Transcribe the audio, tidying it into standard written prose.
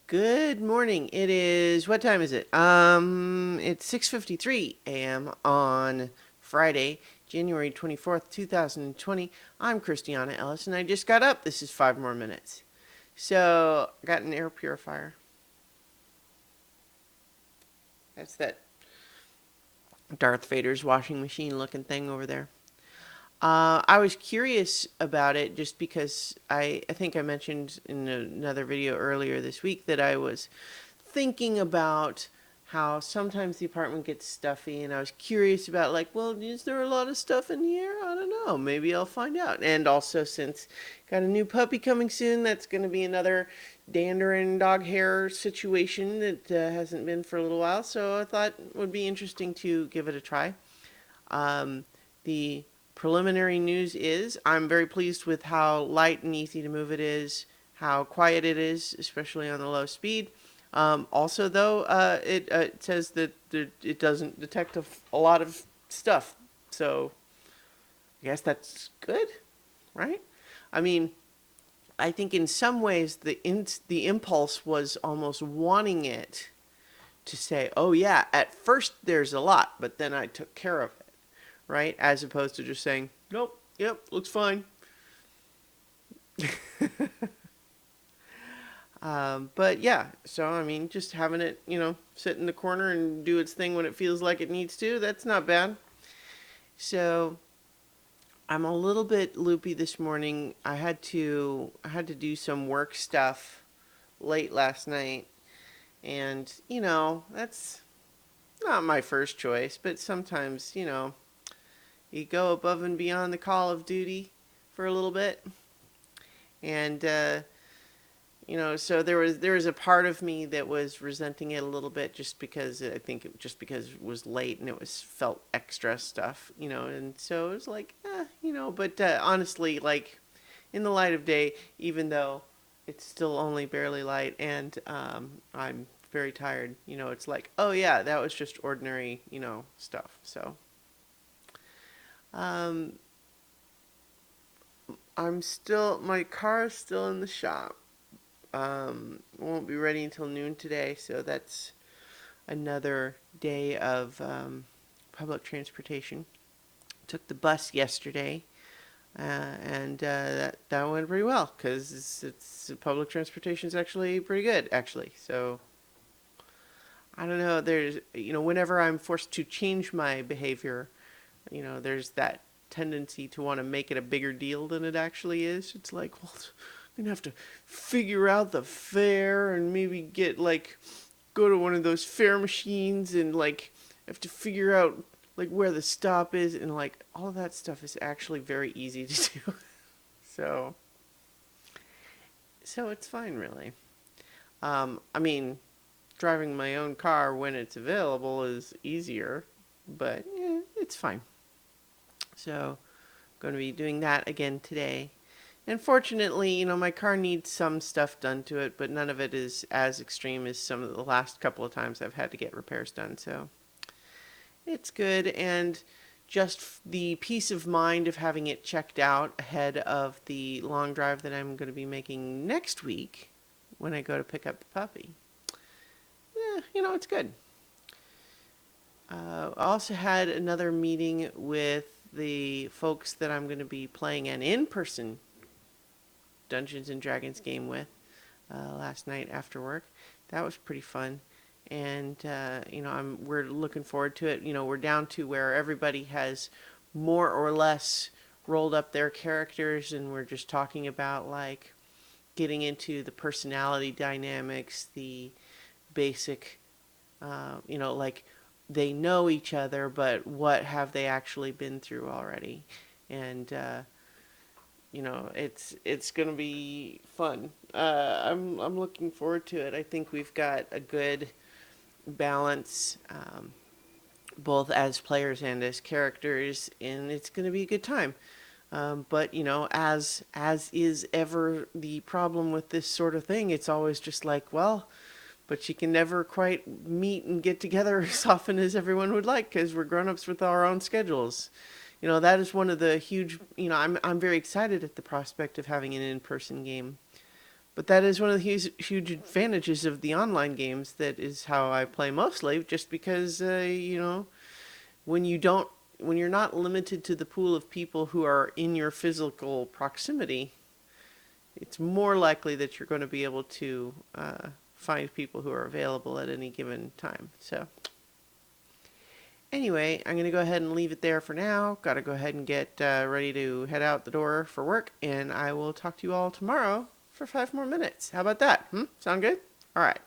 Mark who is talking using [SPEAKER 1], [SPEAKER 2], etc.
[SPEAKER 1] Good morning. It is, what time is it? It's 6:53 a.m. on Friday, January 24th, 2020. I'm Christiana Ellis and I just got up. This is 5 more minutes. So, I got an air purifier. That's that Darth Vader's washing machine looking thing over there. I was curious about it just because I think I mentioned in another video earlier this week that I was thinking about how sometimes the apartment gets stuffy, and I was curious about, like, well, is there a lot of stuff in here? I don't know. Maybe I'll find out. And also, since got a new puppy coming soon, that's going to be another dander and dog hair situation that hasn't been for a little while. So I thought it would be interesting to give it a try. The preliminary news is I'm very pleased with how light and easy to move it is, how quiet it is, especially on the low speed. Also, though, it says that it doesn't detect a lot of stuff. So I guess that's good, right? I mean, I think in some ways the impulse was almost wanting it to say, "Oh yeah, at first there's a lot, but then I took care of it," right? As opposed to just saying, "Nope, yep, looks fine." But yeah, so I mean, just having it, sit in the corner and do its thing when it feels like it needs to, that's not bad. So I'm a little bit loopy this morning. I had to do some work stuff late last night, and that's not my first choice, but sometimes, you go above and beyond the call of duty for a little bit, and so there was a part of me that was resenting it a little bit, just because I think just because it was late and it was felt extra stuff, and so it was like, but honestly, like, in the light of day, even though it's still only barely light, and I'm very tired, it's like, oh yeah, that was just ordinary, stuff. So um, my car is still in the shop. Won't be ready until noon today, so that's another day of public transportation. Took the bus yesterday, and that went pretty well because it's public transportation is actually pretty good, actually. So I don't know. There's whenever I'm forced to change my behavior, there's that tendency to want to make it a bigger deal than it actually is. It's like, well, I'm gonna have to figure out the fare and maybe go to one of those fare machines and like have to figure out like where the stop is, and like all of that stuff is actually very easy to do. so so it's fine, really. I mean, driving my own car when it's available is easier, but yeah, it's fine. So going to be doing that again today. And fortunately, my car needs some stuff done to it, but none of it is as extreme as some of the last couple of times I've had to get repairs done. So it's good. And just the peace of mind of having it checked out ahead of the long drive that I'm going to be making next week when I go to pick up the puppy. Yeah, it's good. I also had another meeting with the folks that I'm going to be playing an in-person Dungeons and Dragons game with last night after work. That was pretty fun, and we're looking forward to it. We're down to where everybody has more or less rolled up their characters, and we're just talking about like getting into the personality dynamics, the basic, like they know each other, but what have they actually been through already, and it's gonna be fun. I'm looking forward to it. I think we've got a good balance, both as players and as characters, and it's gonna be a good time. But as is ever the problem with this sort of thing, it's always just like, well, but you can never quite meet and get together as often as everyone would like because we're grown-ups with our own schedules. That is one of the huge, I'm very excited at the prospect of having an in-person game, But that is one of the huge advantages of the online games. That is how I play mostly, just because, when you don't, when you're not limited to the pool of people who are in your physical proximity, it's more likely that you're going to be able to find people who are available at any given time. So anyway, I'm going to go ahead and leave it there for now. Got to go ahead and get ready to head out the door for work, and I will talk to you all tomorrow for 5 more minutes. How about that? Sound good? All right.